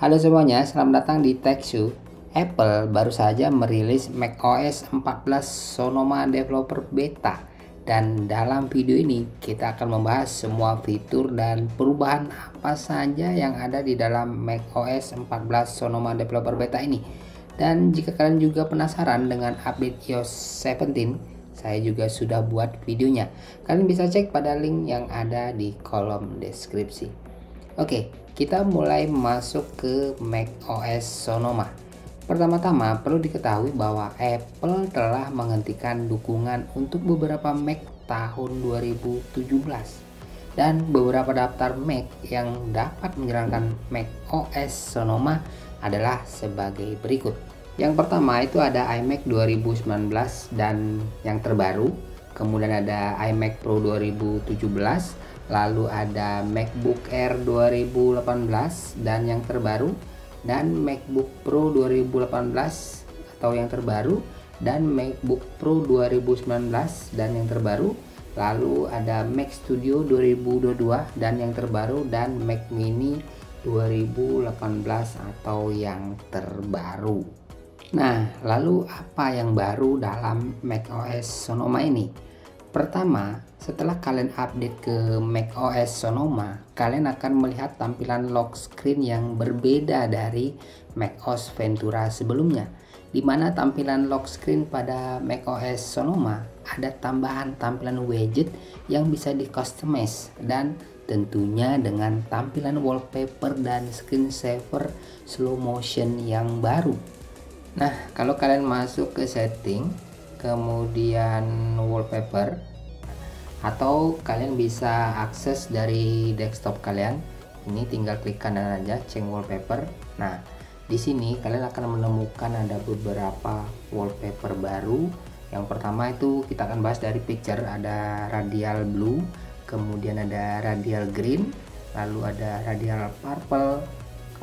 Halo semuanya, selamat datang di TechShow. Apple baru saja merilis macOS 14 Sonoma Developer Beta. Dan dalam video ini kita akan membahas semua fitur dan perubahan apa saja yang ada di dalam macOS 14 Sonoma Developer Beta ini. Dan jika kalian juga penasaran dengan update iOS 17, saya juga sudah buat videonya. Kalian bisa cek pada link yang ada di kolom deskripsi. Oke, kita mulai masuk ke macOS Sonoma. Pertama-tama perlu diketahui bahwa Apple telah menghentikan dukungan untuk beberapa Mac tahun 2017 dan beberapa daftar Mac yang dapat menjalankan macOS Sonoma adalah sebagai berikut. Yang pertama itu ada iMac 2019 dan yang terbaru, kemudian ada iMac Pro 2017, lalu ada MacBook Air 2018 dan yang terbaru, dan MacBook Pro 2018 atau yang terbaru, dan MacBook Pro 2019 dan yang terbaru, lalu ada Mac Studio 2022 dan yang terbaru, dan Mac Mini 2018 atau yang terbaru. Nah, lalu apa yang baru dalam macOS Sonoma ini? Pertama, setelah kalian update ke macOS Sonoma, kalian akan melihat tampilan lock screen yang berbeda dari macOS Ventura sebelumnya, di mana tampilan lock screen pada macOS Sonoma ada tambahan tampilan widget yang bisa di customize dan tentunya dengan tampilan wallpaper dan screensaver slow motion yang baru. Nah, kalau kalian masuk ke setting, kemudian wallpaper, atau kalian bisa akses dari desktop kalian, ini tinggal klik kanan aja, change wallpaper. Nah, di sini kalian akan menemukan ada beberapa wallpaper baru. Yang pertama itu kita akan bahas dari picture, ada radial blue, kemudian ada radial green, lalu ada radial purple,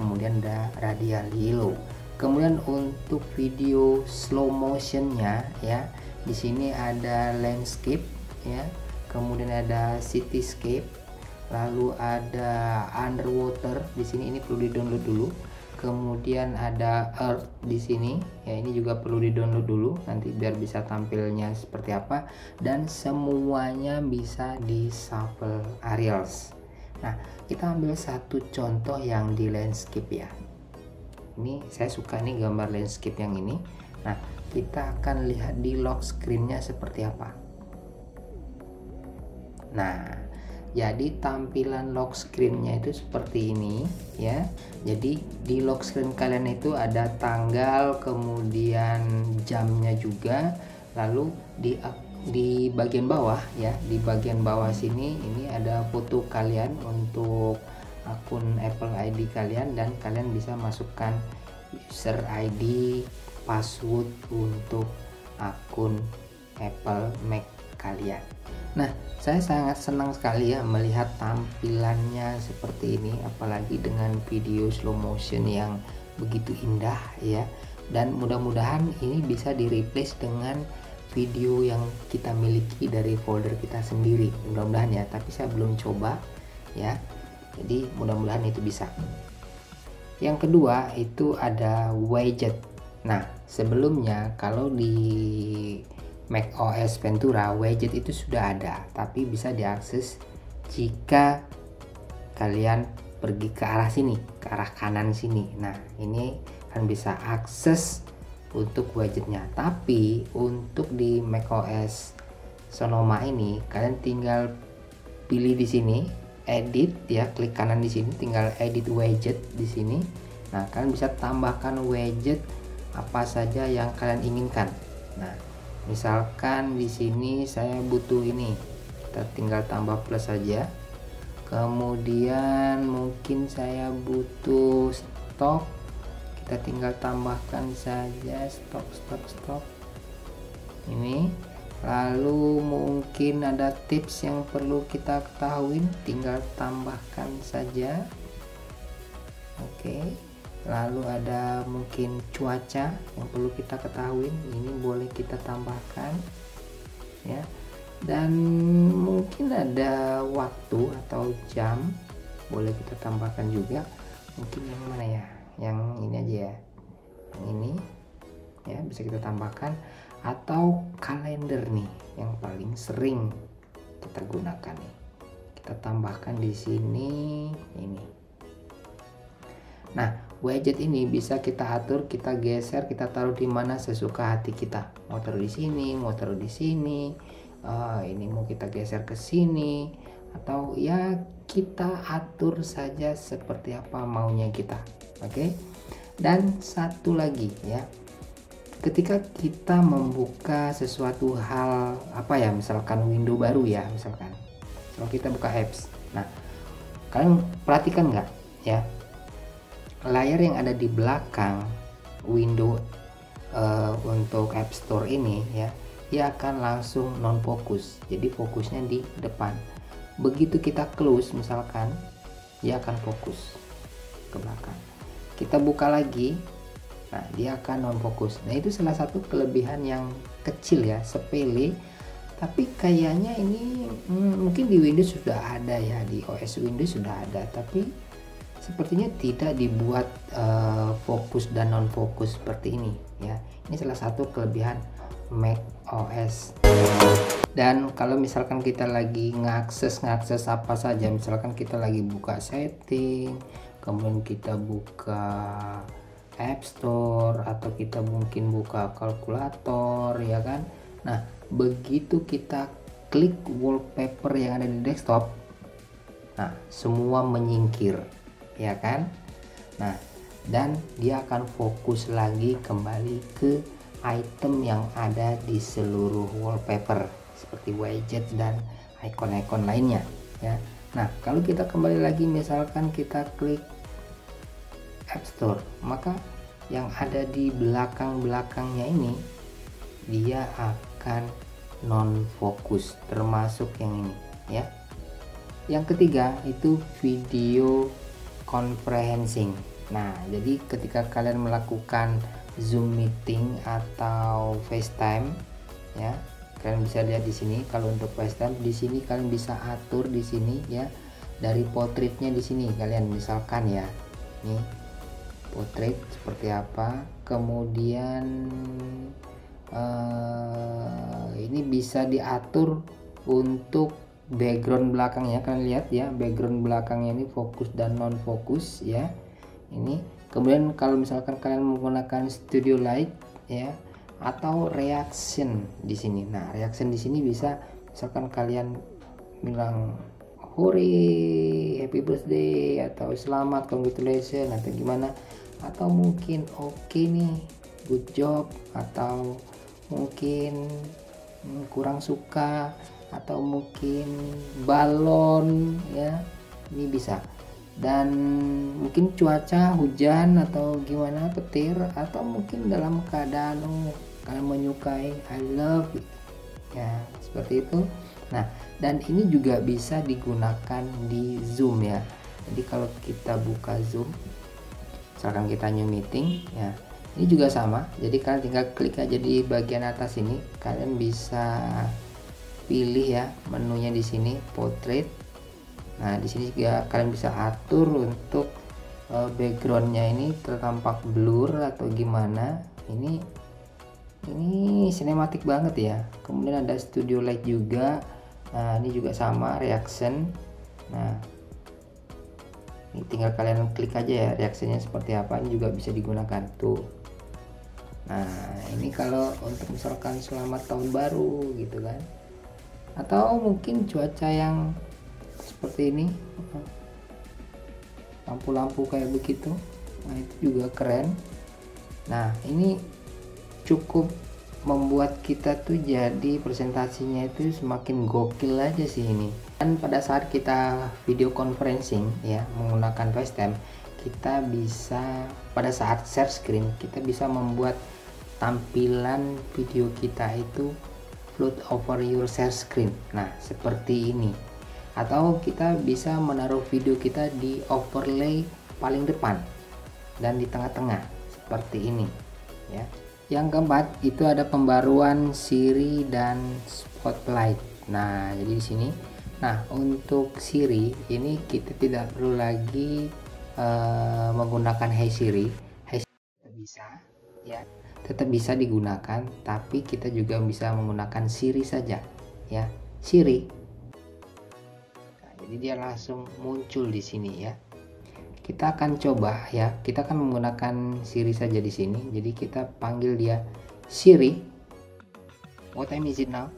kemudian ada radial yellow. Kemudian untuk video slow motionnya ya, di sini ada landscape ya, kemudian ada cityscape, lalu ada underwater. Di sini ini perlu di-download dulu. Kemudian ada earth di sini ya, ini juga perlu di-download dulu nanti biar bisa tampilnya seperti apa, dan semuanya bisa di shuffle areas. Nah, kita ambil satu contoh yang di landscape ya. Ini saya suka nih gambar landscape yang ini. Nah, kita akan lihat di lock screen-nya seperti apa. Nah, jadi tampilan lock screen-nya itu seperti ini ya. Jadi di lock screen kalian itu ada tanggal, kemudian jamnya juga. Lalu di bagian bawah ya, di bagian bawah sini ini ada foto kalian untuk akun Apple ID kalian, dan kalian bisa masukkan user ID, password untuk akun Apple Mac kalian. Nah, saya sangat senang sekali ya melihat tampilannya seperti ini, apalagi dengan video slow motion yang begitu indah ya. Dan mudah-mudahan ini bisa di replace dengan video yang kita miliki dari folder kita sendiri, mudah-mudahan ya, tapi saya belum coba ya. Jadi mudah-mudahan itu bisa. Yang kedua itu ada widget. Nah, sebelumnya kalau di macOS Ventura widget itu sudah ada, tapi bisa diakses jika kalian pergi ke arah sini, ke arah kanan sini. Nah, ini kan bisa akses untuk widgetnya. Tapi untuk di macOS Sonoma ini kalian tinggal pilih di sini edit ya, klik kanan di sini, tinggal edit widget di sini. Nah, kalian bisa tambahkan widget apa saja yang kalian inginkan. Nah, misalkan di sini saya butuh ini, kita tinggal tambah plus saja. Kemudian mungkin saya butuh stok, kita tinggal tambahkan saja stok ini. Lalu mungkin ada tips yang perlu kita ketahui, tinggal tambahkan saja. Oke, lalu ada mungkin cuaca yang perlu kita ketahui, ini boleh kita tambahkan ya. Dan mungkin ada waktu atau jam, boleh kita tambahkan juga. Mungkin yang mana ya, bisa kita tambahkan, atau kalender nih yang paling sering kita gunakan nih. Kita tambahkan di sini ini. Nah, widget ini bisa kita atur, kita geser, kita taruh di mana sesuka hati kita. Mau taruh di sini, mau taruh di sini. Ini mau kita geser ke sini, atau ya kita atur saja seperti apa maunya kita. Oke. Dan satu lagi ya. Ketika kita membuka sesuatu hal apa ya, misalkan window baru ya, misalkan. Kalau kita buka apps. Nah, kalian perhatikan nggak ya? Layar yang ada di belakang window untuk App Store ini ya, dia akan langsung non fokus, jadi fokusnya di depan. Begitu kita close misalkan, dia akan fokus ke belakang. Kita buka lagi, nah dia akan non fokus. Nah itu salah satu kelebihan yang kecil ya, sepele, tapi kayaknya ini mungkin di Windows sudah ada ya, di OS Windows sudah ada, tapi sepertinya tidak dibuat fokus dan non fokus seperti ini ya. Ini salah satu kelebihan Mac OS. Dan kalau misalkan kita lagi ngakses apa saja, misalkan kita lagi buka setting, kemudian kita buka App Store, atau kita mungkin buka kalkulator ya kan. Nah begitu kita klik wallpaper yang ada di desktop, nah semua menyingkir ya kan. Nah dan dia akan fokus lagi kembali ke item yang ada di seluruh wallpaper seperti widget dan icon-icon lainnya ya. Nah kalau kita kembali lagi, misalkan kita klik App Store, maka yang ada di belakangnya ini dia akan non fokus, termasuk yang ini ya. Yang ketiga itu video conferencing. Nah, jadi ketika kalian melakukan Zoom meeting atau FaceTime ya, kalian bisa lihat di sini. Kalau untuk FaceTime di sini kalian bisa atur di sini ya, dari portraitnya di sini kalian misalkan ya. Nih, portrait seperti apa. Kemudian ini bisa diatur untuk background belakangnya, kalian lihat ya, background belakangnya ini fokus dan non fokus ya. Ini kemudian kalau misalkan kalian menggunakan studio light ya, atau reaction di sini. Nah reaction di sini bisa misalkan kalian bilang hore, happy birthday, atau selamat, congratulations, atau gimana, atau mungkin oke nih, good job, atau mungkin kurang suka, atau mungkin balon ya, ini bisa. Dan mungkin cuaca hujan atau gimana, petir, atau mungkin dalam keadaan kalian menyukai I love ya, seperti itu. Nah dan ini juga bisa digunakan di Zoom ya. Jadi kalau kita buka Zoom, misalkan kita new meeting ya, ini juga sama. Jadi kalian tinggal klik aja di bagian atas ini, kalian bisa pilih ya menunya di sini portrait. Nah di sini juga kalian bisa atur untuk backgroundnya ini tertampak blur atau gimana. Ini sinematik banget ya. Kemudian ada studio light juga. Nah ini juga sama, reaction. Nah ini tinggal kalian klik aja ya reaksinya seperti apa. Ini juga bisa digunakan tuh. Nah ini kalau untuk misalkan selamat tahun baru gitu kan, atau mungkin cuaca yang seperti ini, lampu-lampu kayak begitu. Nah itu juga keren. Nah ini cukup membuat kita tuh jadi presentasinya itu semakin gokil aja sih ini. Dan pada saat kita video conferencing ya menggunakan FaceTime, kita bisa pada saat share screen kita bisa membuat tampilan video kita itu float over your share screen. Nah seperti ini. Atau kita bisa menaruh video kita di overlay paling depan dan di tengah-tengah seperti ini ya. Yang keempat itu ada pembaruan Siri dan Spotlight. Nah jadi di sini, nah untuk Siri ini kita tidak perlu lagi menggunakan Hey Siri. Hey Siri bisa ya, tetap bisa digunakan, tapi kita juga bisa menggunakan Siri saja ya, Siri. Nah, jadi dia langsung muncul di sini ya. Kita akan coba ya, kita akan menggunakan Siri saja di sini. Jadi kita panggil dia, Siri, what time is it now?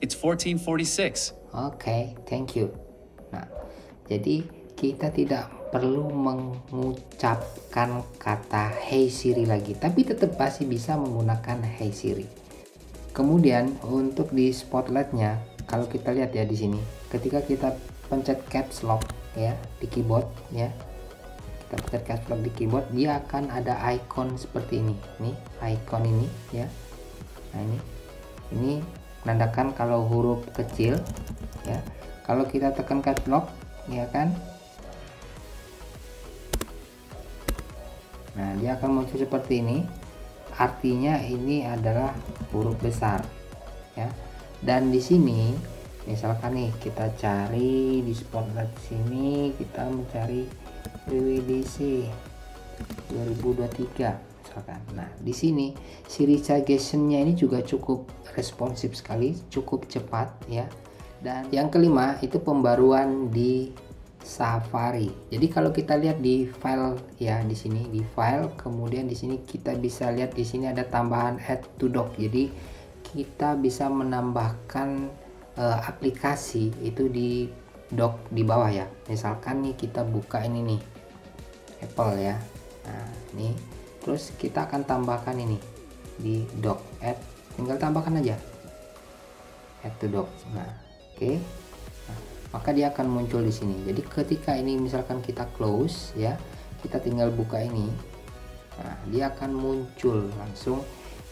It's 14:46. Oke, thank you. Nah, jadi kita tidak perlu mengucapkan kata Hey Siri lagi, tapi tetap masih bisa menggunakan Hey Siri. Kemudian untuk di spotlightnya, kalau kita lihat ya di sini, ketika kita pencet caps lock ya di keyboard ya, kita pencet caps lock di keyboard, dia akan ada icon seperti ini, nih icon ini ya. Nah ini menandakan kalau huruf kecil ya. Kalau kita tekan caps lock ya kan, nah dia akan muncul seperti ini, artinya ini adalah huruf besar ya. Dan di sini misalkan nih kita cari di spotlight sini, kita mencari WWDC 2023 misalkan. Nah, di sini Siri suggestion-nya ini juga cukup responsif sekali, cukup cepat ya. Dan yang kelima itu pembaruan di Safari. Jadi kalau kita lihat di file ya, di sini di file, kemudian di sini kita bisa lihat di sini ada tambahan add to dock. Jadi kita bisa menambahkan aplikasi itu di dock di bawah ya. Misalkan nih kita buka ini nih Apple ya. Nah, ini terus kita akan tambahkan ini di dock, add, tinggal tambahkan aja add to dock. Nah, oke. Nah, maka dia akan muncul di sini. Jadi ketika ini misalkan kita close ya, kita tinggal buka ini. Nah, dia akan muncul langsung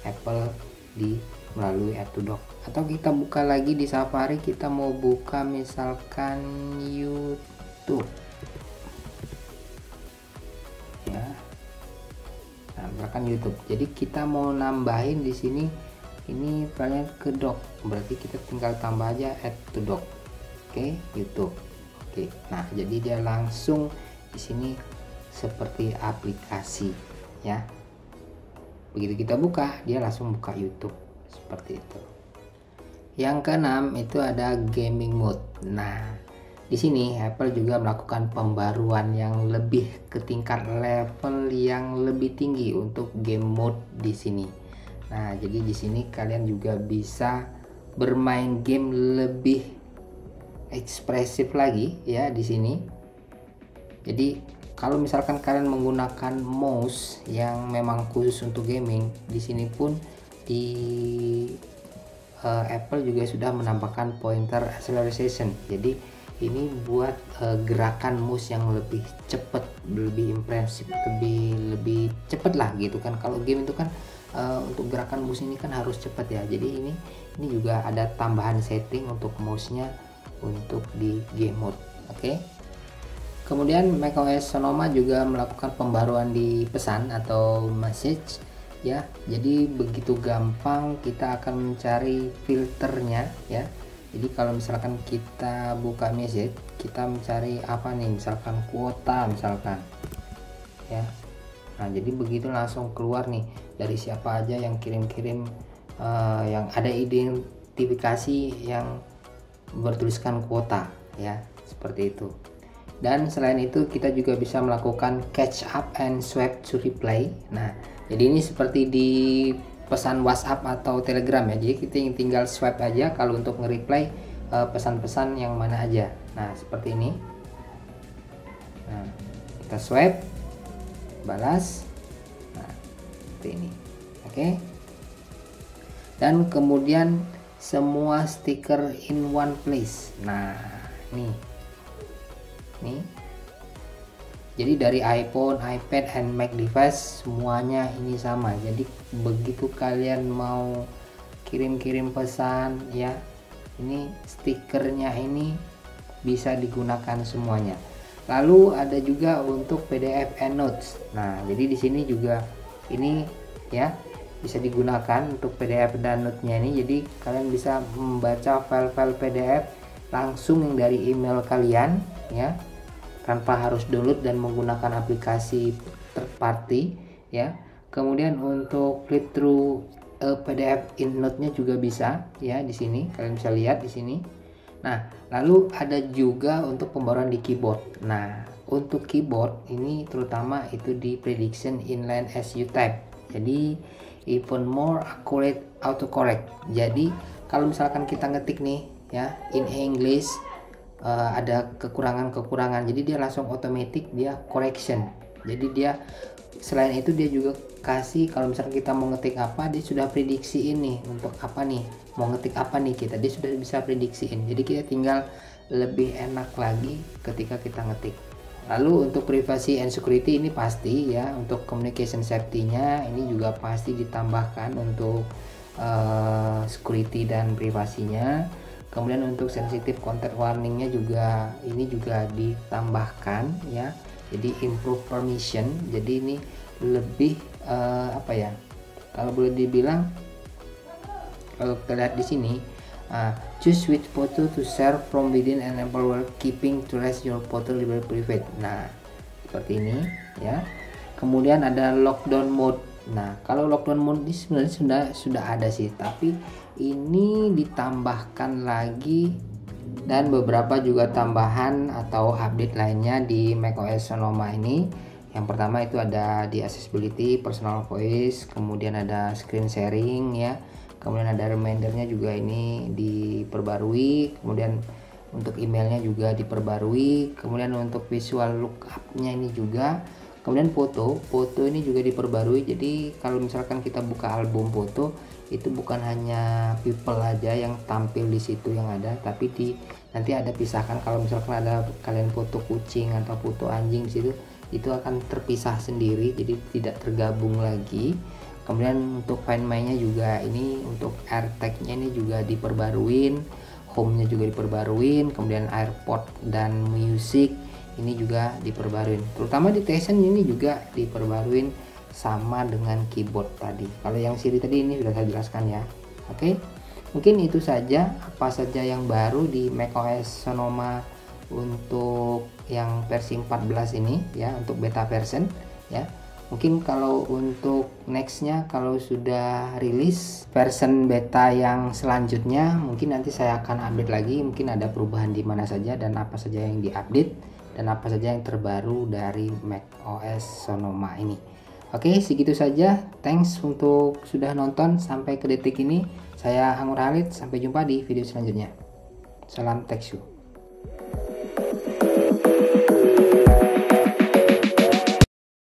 Apple di melalui add to dock. Atau kita buka lagi di Safari, kita mau buka misalkan YouTube ya. Nah, misalkan YouTube. Jadi kita mau nambahin di sini, ini filenya ke dock, berarti kita tinggal tambah aja add to dock. Oke, YouTube. Oke. Nah, jadi dia langsung di sini seperti aplikasi ya. Begitu kita buka, dia langsung buka YouTube seperti itu. Yang keenam itu ada gaming mode. Nah, di sini Apple juga melakukan pembaruan yang lebih ke tingkat level yang lebih tinggi untuk game mode di sini. Nah, jadi di sini kalian juga bisa bermain game lebih ekspresif lagi ya di sini. Jadi kalau misalkan kalian menggunakan mouse yang memang khusus untuk gaming, di sini pun di Apple juga sudah menambahkan pointer acceleration. Jadi ini buat gerakan mouse yang lebih cepat, lebih impresif, lebih cepat lah gitu kan. Kalau game itu kan untuk gerakan mouse ini kan harus cepat ya. Jadi ini juga ada tambahan setting untuk mouse-nya untuk di game mode. Oke. Kemudian macOS Sonoma juga melakukan pembaruan di pesan atau message ya. Jadi begitu gampang kita akan mencari filternya ya. Jadi kalau misalkan kita buka message, kita mencari apa nih, misalkan kuota misalkan ya. Nah, jadi begitu langsung keluar nih dari siapa aja yang kirim-kirim, yang ada identifikasi yang bertuliskan kuota ya, seperti itu. Dan selain itu kita juga bisa melakukan catch up and swipe to reply. Nah, jadi ini seperti di pesan WhatsApp atau Telegram ya. Jadi kita tinggal swipe aja kalau untuk nge-reply pesan-pesan yang mana aja. Nah, seperti ini. Nah, kita swipe, balas. Nah, seperti ini. Oke. Dan kemudian semua stiker in one place. Nah, nih. Jadi dari iPhone, iPad, and Mac device semuanya ini sama. Jadi begitu kalian mau kirim-kirim pesan ya, ini stikernya ini bisa digunakan semuanya. Lalu ada juga untuk PDF and Notes. Nah, jadi di sini juga ini ya bisa digunakan untuk PDF dan note-nya ini. Jadi kalian bisa membaca file-file PDF langsung yang dari email kalian ya, tanpa harus download dan menggunakan aplikasi third party ya. Kemudian untuk flip through PDF InNote-nya juga bisa ya, di sini kalian bisa lihat di sini. Nah, lalu ada juga untuk pembaruan di keyboard. Nah, untuk keyboard ini terutama itu di prediction inline as you type. Jadi even more accurate autocorrect. Jadi kalau misalkan kita ngetik nih ya in English ada kekurangan-kekurangan, jadi dia langsung otomatis dia correction. Jadi dia selain itu dia juga kasih kalau misalkan kita mau ngetik apa, dia sudah prediksi ini untuk apa nih, mau ngetik apa nih kita, dia sudah bisa prediksiin. Jadi kita tinggal lebih enak lagi ketika kita ngetik. Lalu untuk privacy and security ini pasti ya, untuk communication safety-nya ini juga pasti ditambahkan untuk security dan privasinya. Kemudian untuk sensitive content warningnya juga ini juga ditambahkan ya. Jadi improve permission, jadi ini lebih apa ya, kalau boleh dibilang, kalau kita lihat di sini choose which photo to share from within and enable while keeping to rest your photo label private. Nah seperti ini ya. Kemudian ada lockdown mode. Nah kalau lockdown mode ini sebenarnya sudah ada sih, tapi ini ditambahkan lagi, dan beberapa juga tambahan atau update lainnya di macOS Sonoma ini. Yang pertama itu ada di accessibility, personal voice, kemudian ada screen sharing ya, kemudian ada remindernya juga ini diperbarui, kemudian untuk emailnya juga diperbarui, kemudian untuk visual lookupnya ini juga, kemudian foto ini juga diperbarui. Jadi kalau misalkan kita buka album foto itu bukan hanya people aja yang tampil di situ yang ada, tapi nanti ada pisahkan. Kalau misalkan ada kalian foto kucing atau foto anjing di situ, itu akan terpisah sendiri, jadi tidak tergabung lagi. Kemudian untuk Find My-nya juga ini, untuk AirTag-nya ini juga diperbaruin, Home-nya juga diperbaruin, kemudian AirPod dan Music ini juga diperbaruin. Terutama di Tizen ini juga diperbaruin sama dengan keyboard tadi. Kalau yang Siri tadi ini sudah saya jelaskan ya. Oke, mungkin itu saja apa saja yang baru di macOS Sonoma untuk yang versi 14 ini ya, untuk beta version ya. Mungkin kalau untuk nextnya, kalau sudah rilis version beta yang selanjutnya, mungkin nanti saya akan update lagi, mungkin ada perubahan di mana saja dan apa saja yang diupdate dan apa saja yang terbaru dari macOS Sonoma ini. Oke, segitu saja. Thanks untuk sudah nonton sampai ke detik ini. Saya Anggur Halid, sampai jumpa di video selanjutnya. Salam TechShoe.